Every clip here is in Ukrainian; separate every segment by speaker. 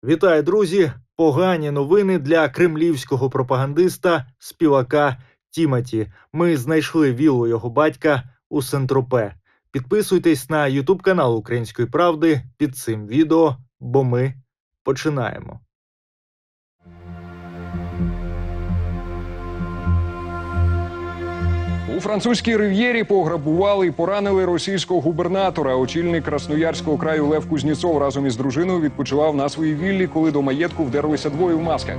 Speaker 1: Вітаю, друзі! Погані новини для кремлівського пропагандиста, співака Тімоті. Ми знайшли віллу його батька у Сен-Тропе. Підписуйтесь на YouTube канал Української правди під цим відео, бо ми починаємо.
Speaker 2: У французькій рив'єрі пограбували і поранили російського губернатора. Очільник Красноярського краю Лев Кузнєцов разом із дружиною відпочивав на своїй віллі, коли до маєтку вдерлися двоє в масках.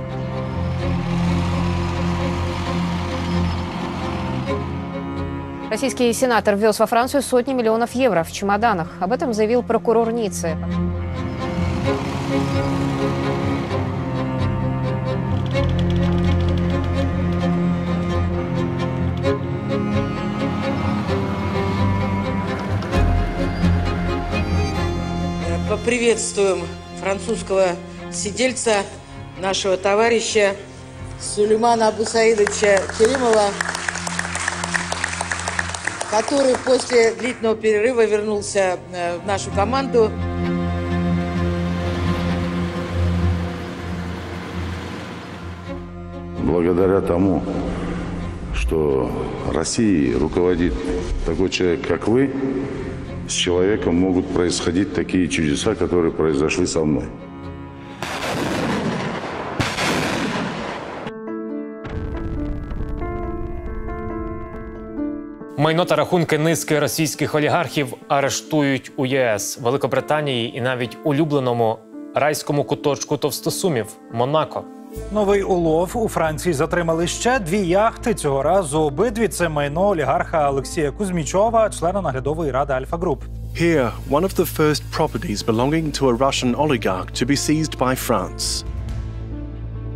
Speaker 3: Российский сенатор ввез во Францию сотни миллионов евро в чемоданах. Об этом заявил прокурор Ниццы.
Speaker 4: Поприветствуем французского сидельца, нашего товарища Сулеймана Абусаидовича Керимова, который после длительного перерыва вернулся в нашу команду.
Speaker 5: Благодаря тому, что Россией руководит такой человек, как вы, с человеком могут происходить такие чудеса, которые произошли со мной.
Speaker 6: Майно та рахунки низки російських олігархів арештують у ЄС, Великобританії і навіть улюбленому райському куточку товстосумів – Монако.
Speaker 7: Новий улов. У Франції затримали ще 2 яхти. Цього разу обидві – це майно олігарха Олексія Кузьмічова, члена наглядової ради Альфа Груп.
Speaker 8: Here, one of the first properties belonging to a Russian oligarch to be seized by France.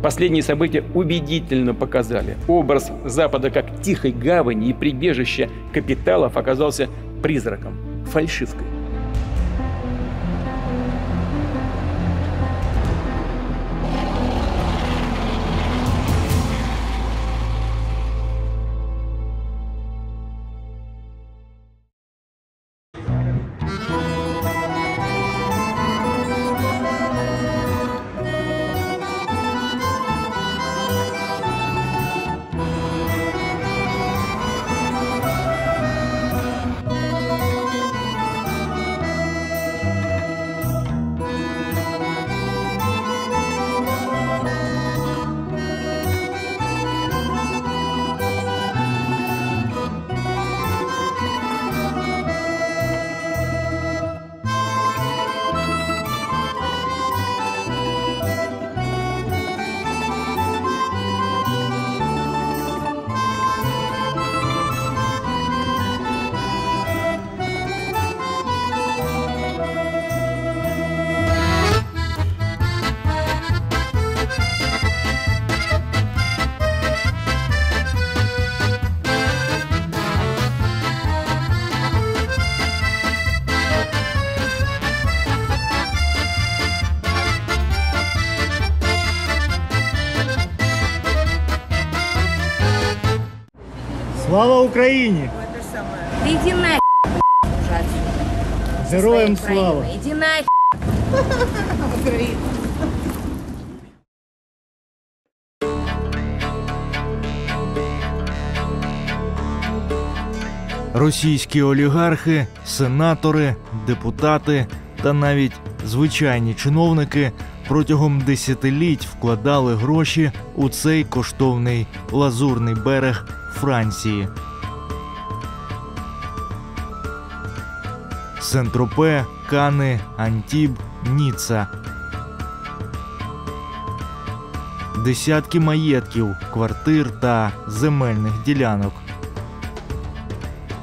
Speaker 9: Последние события убедительно показали. Образ Запада как тихой гавани и прибежища капиталов оказался призраком, фальшивкой.
Speaker 10: Слава Україні!
Speaker 11: Иди нахер,
Speaker 10: Героям слава!
Speaker 11: Иди нахер!
Speaker 1: Російські олігархи, сенатори, депутати та навіть звичайні чиновники протягом десятиліть вкладали гроші у цей коштовний лазурний берег Франції. Сен-Тропе, Кани, Антіб, Ніцца. Десятки маєтків, квартир та земельних ділянок.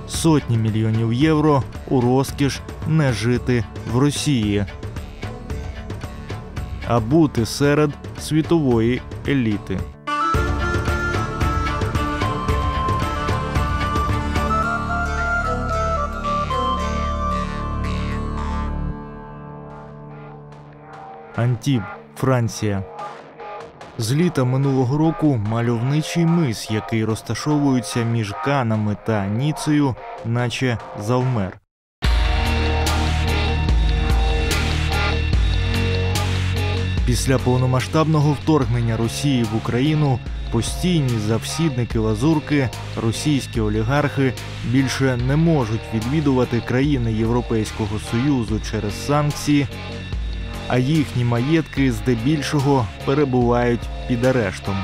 Speaker 1: Сотні мільйонів євро у розкіш не жити в Росії, а бути серед світової еліти. Антіб, Франція. З літа минулого року мальовничий мис, який розташовується між Канами та Ніцею, наче завмер. Після повномасштабного вторгнення Росії в Україну постійні завсідники лазурки, російські олігархи, більше не можуть відвідувати країни Європейського Союзу через санкції, а їхні маєтки здебільшого перебувають під арештом.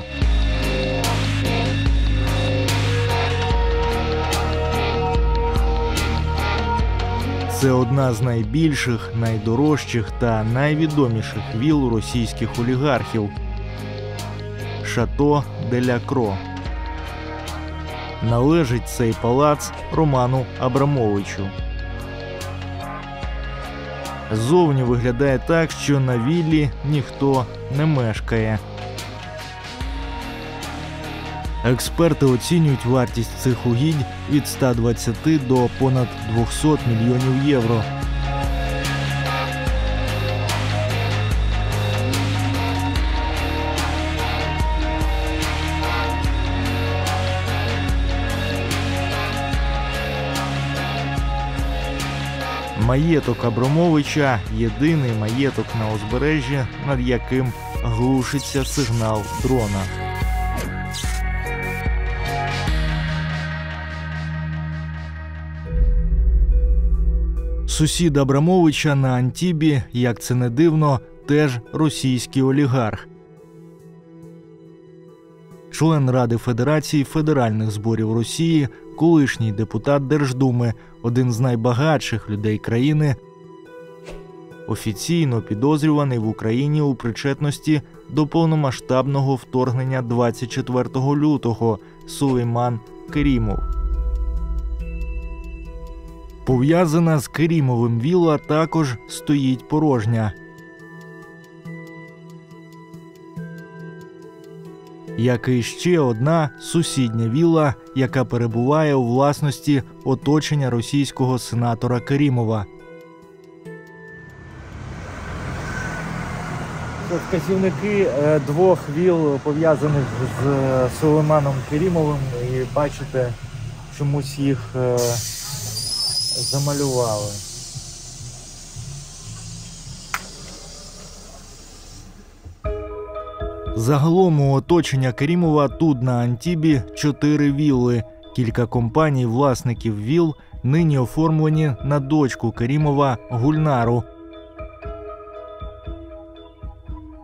Speaker 1: Це одна з найбільших, найдорожчих та найвідоміших віл російських олігархів – Шато де ля Кро. Належить цей палац Роману Абрамовичу. Ззовні виглядає так, що на віллі ніхто не мешкає. Експерти оцінюють вартість цих угідь від 120 до понад 200 мільйонів євро. Маєток Абрамовича – єдиний маєток на узбережжі, над яким глушиться сигнал дрона. Сусід Абрамовича на Антібі, як це не дивно, теж російський олігарх. Член Ради Федерації федеральних зборів Росії, колишній депутат Держдуми, один з найбагатших людей країни, офіційно підозрюваний в Україні у причетності до повномасштабного вторгнення 24 лютого Сулейман Керімов. Пов'язана з Керімовим вілла також стоїть порожня. Як і ще одна сусідня вілла, яка перебуває у власності оточення російського сенатора Керімова. Це вказівники двох віл, пов'язаних з Сулейманом Керімовим. І бачите, чомусь їх замалювали. Загалом у оточення Керімова тут на Антібі 4 вілли. Кілька компаній власників віл нині оформлені на дочку Керімова Гульнару.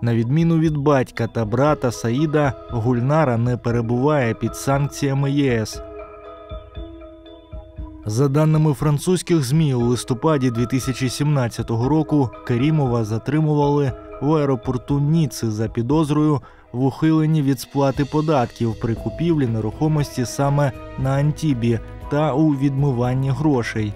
Speaker 1: На відміну від батька та брата Саїда, Гульнара не перебуває під санкціями ЄС. За даними французьких ЗМІ, у листопаді 2017 року Керімова затримували в аеропорту Ніцци за підозрою в ухиленні від сплати податків при купівлі нерухомості саме на Антібі та у відмиванні грошей.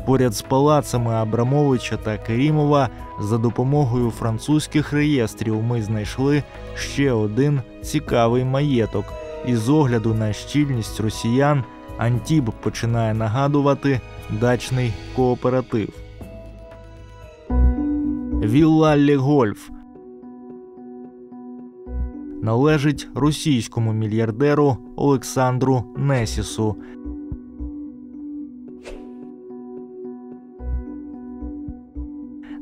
Speaker 1: Поряд з палацами Абрамовича та Керімова за допомогою французьких реєстрів ми знайшли ще один цікавий маєток. І з огляду на щільність росіян Антіб починає нагадувати дачний кооператив. Вілла Легольф належить російському мільярдеру Олександру Несісу.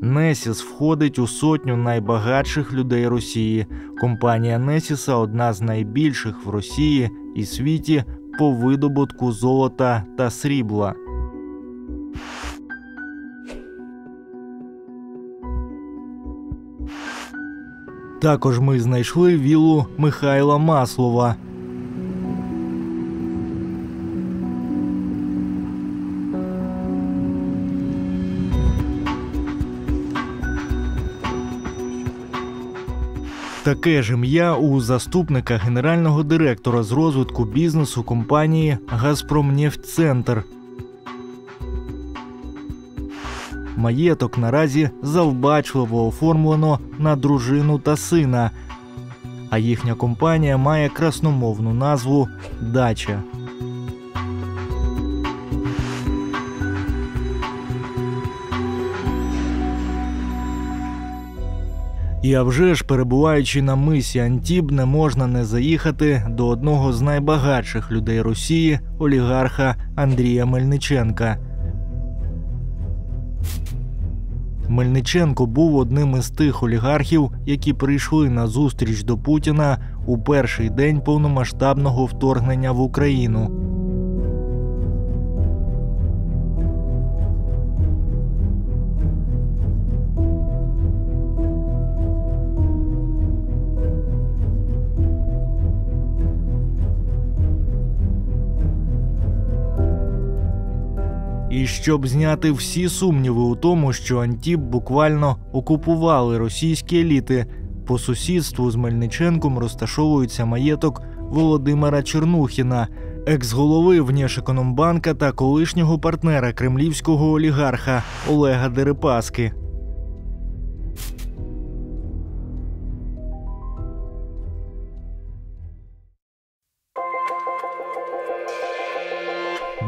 Speaker 1: Несіс входить у сотню найбагатших людей Росії. Компанія Несіса – одна з найбільших в Росії і світі по видобутку золота та срібла. Також ми знайшли віллу Михайла Маслова. Таке ж ім'я у заступника генерального директора з розвитку бізнесу компанії «Газпромнефтьцентр». Маєток наразі завбачливо оформлено на дружину та сина, а їхня компанія має красномовну назву «Дача». І а вже ж, перебуваючи на мисі Антіб, не можна не заїхати до одного з найбагатших людей Росії – олігарха Андрія Мельниченка. Мельниченко був одним із тих олігархів, які прийшли на зустріч до Путіна у перший день повномасштабного вторгнення в Україну. І щоб зняти всі сумніви у тому, що Антіп буквально окупували російські еліти, по сусідству з Мельниченком розташовується маєток Володимира Чернухіна, екс-голови Внешекономбанка та колишнього партнера кремлівського олігарха Олега Дерипаски.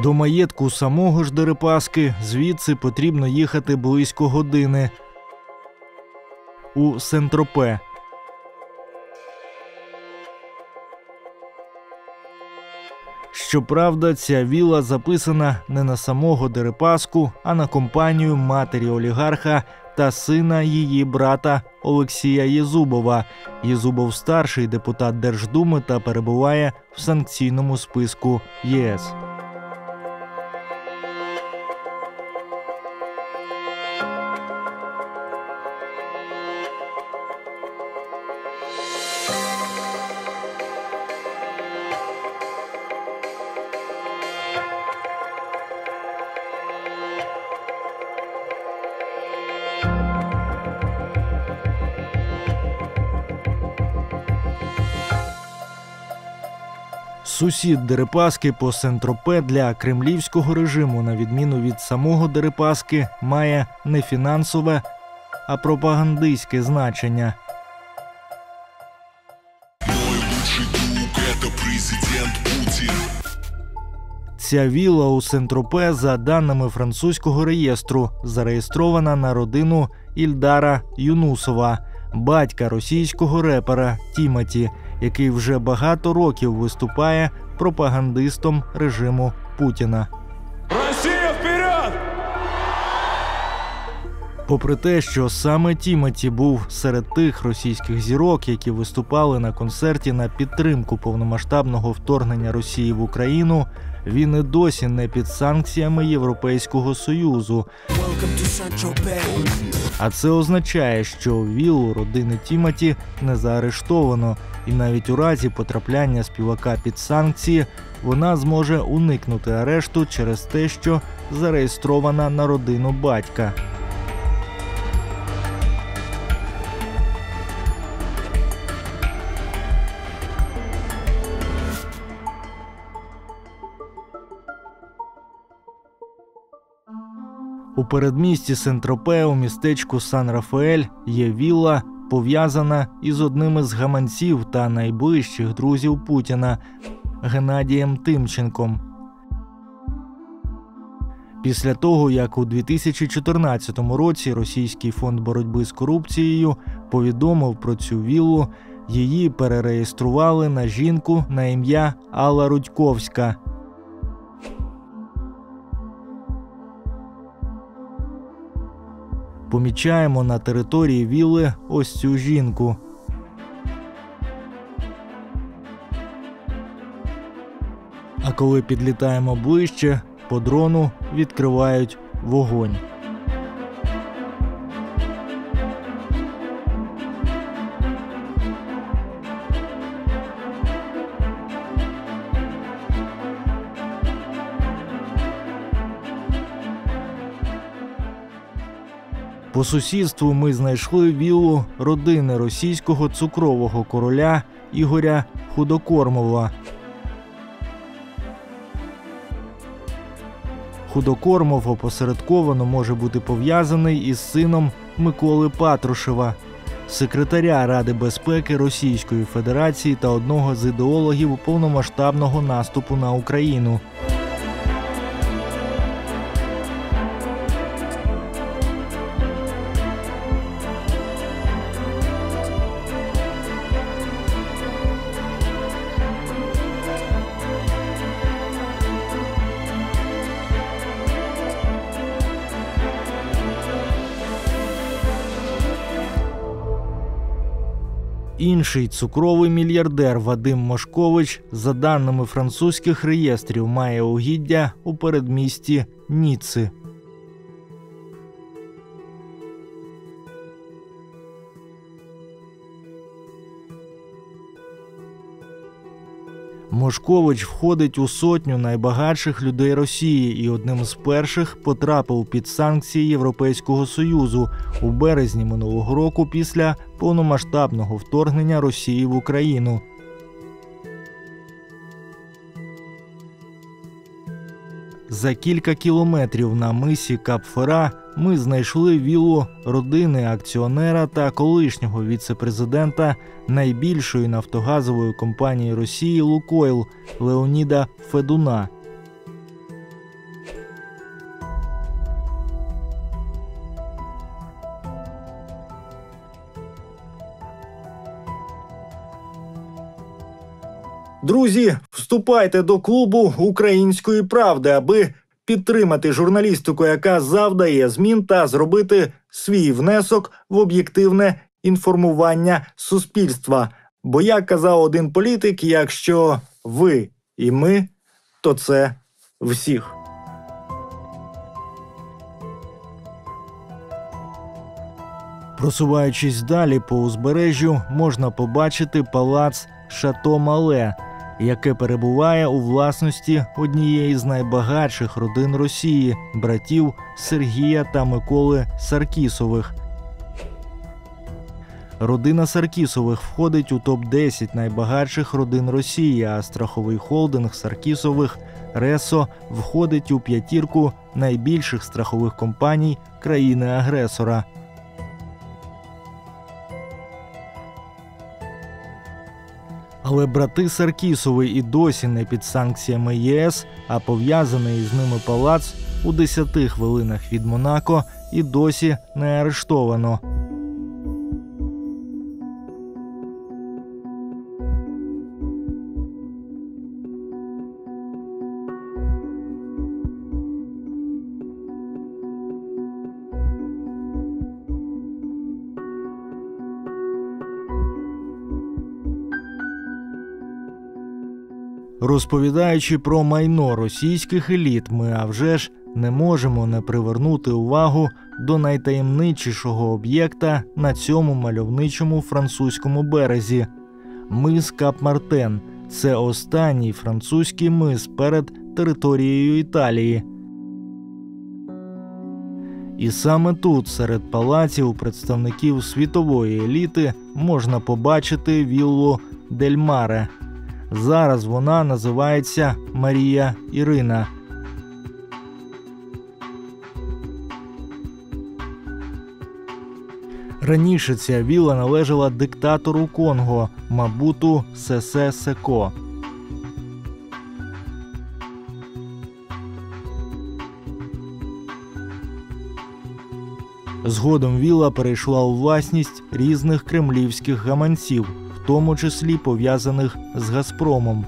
Speaker 1: До маєтку самого ж Дерипаски звідси потрібно їхати близько години у Сен-Тропе. Щоправда, ця вілла записана не на самого Дерипаску, а на компанію матері олігарха та сина її брата Олексія Єзубова. Єзубов-старший депутат Держдуми та перебуває в санкційному списку ЄС. Сусід Дерипаски по Сен-Тропе для кремлівського режиму, на відміну від самого Дерипаски, має не фінансове, а пропагандистське значення. Ця вілла у Сен-Тропе, за даними французького реєстру, зареєстрована на родину Ільдара Юнусова, батька російського репера Тімоті, який вже багато років виступає пропагандистом режиму Путіна.
Speaker 12: Росія, вперед!
Speaker 1: Попри те, що саме Тімоті був серед тих російських зірок, які виступали на концерті на підтримку повномасштабного вторгнення Росії в Україну, він і досі не під санкціями Європейського Союзу. А це означає, що віллу родини Тімоті не заарештовано, і навіть у разі потрапляння співака під санкції вона зможе уникнути арешту через те, що зареєстрована на родину батька. У передмісті Сен-Тропе у містечку Сан-Рафаель є вілла, пов'язана із одним із гаманців та найближчих друзів Путіна – Геннадієм Тимченком. Після того, як у 2014 році Російський фонд боротьби з корупцією повідомив про цю віллу, її перереєстрували на жінку на ім'я Алла Рудьковська. Помічаємо на території вілли ось цю жінку. А коли підлітаємо ближче, по дрону відкривають вогонь. По сусідству ми знайшли віллу родини російського цукрового короля Ігоря Худокормова. Худокормов опосередковано може бути пов'язаний із сином Миколи Патрушева, секретаря Ради безпеки Російської Федерації та одного з ідеологів повномасштабного наступу на Україну. Інший цукровий мільярдер Вадим Мошкович, за даними французьких реєстрів, має угіддя у передмісті Ніцци. Мошкович входить у сотню найбагатших людей Росії і одним з перших потрапив під санкції Європейського Союзу у березні минулого року після повномасштабного вторгнення Росії в Україну. За кілька кілометрів на мисі Кап-Фера ми знайшли віллу родини акціонера та колишнього віце-президента найбільшої нафтогазової компанії Росії «Лукойл» Леоніда Федуна. Друзі, вступайте до клубу «Української правди», аби підтримати журналістику, яка завдає змін, та зробити свій внесок в об'єктивне інформування суспільства. Бо, як казав один політик, якщо ви і ми, то це всіх. Просуваючись далі по узбережжю, можна побачити палац Шато Мале, яке перебуває у власності однієї з найбагатших родин Росії – братів Сергія та Миколи Саркісових. Родина Саркісових входить у топ-10 найбагатших родин Росії, а страховий холдинг Саркісових «Ресо» входить у п'ятірку найбільших страхових компаній країни-агресора. Але брати Саркісови і досі не під санкціями ЄС, а пов'язаний з ними палац у 10 хвилинах від Монако і досі не арештовано. Розповідаючи про майно російських еліт, ми, а вже ж, не можемо не привернути увагу до найтаємничішого об'єкта на цьому мальовничому французькому березі – мис Кап-Мартен. Це останній французький мис перед територією Італії. І саме тут, серед палаців представників світової еліти, можна побачити віллу Дель Маре. Зараз вона називається Марія Ірина. Раніше ця вілла належала диктатору Конго Мабуту Сесе Секо. Згодом вілла перейшла у власність різних кремлівських гаманців, в тому числі пов'язаних з «Газпромом».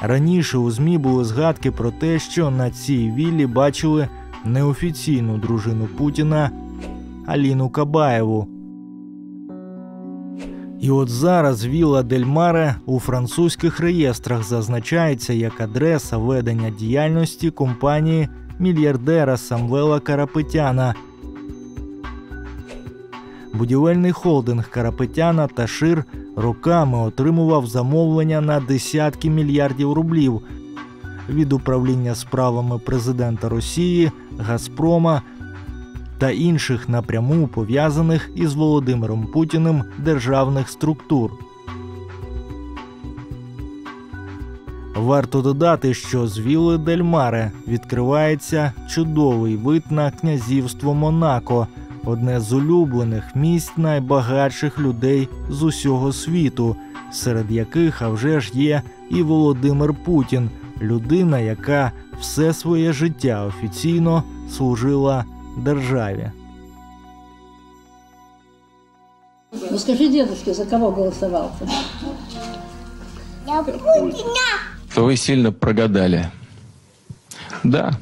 Speaker 1: Раніше у ЗМІ були згадки про те, що на цій віллі бачили неофіційну дружину Путіна Аліну Кабаєву. І от зараз вілла Дель Маре у французьких реєстрах зазначається як адреса ведення діяльності компанії мільярдера Самвела Карапетяна. Будівельний холдинг Карапетяна «Ташир» роками отримував замовлення на десятки мільярдів рублів від управління справами президента Росії, «Газпрома» та інших напряму пов'язаних із Володимиром Путіним державних структур. Варто додати, що з вілли Дель Маре відкривається чудовий вид на князівство Монако, одне з улюблених місць найбагатших людей з усього світу, серед яких, а вже ж, є і Володимир Путін, людина, яка все своє життя офіційно служила державі.
Speaker 13: Ну скажи дедушке, за кого голосовал-то?
Speaker 14: Вы сильно прогадали.
Speaker 9: Да.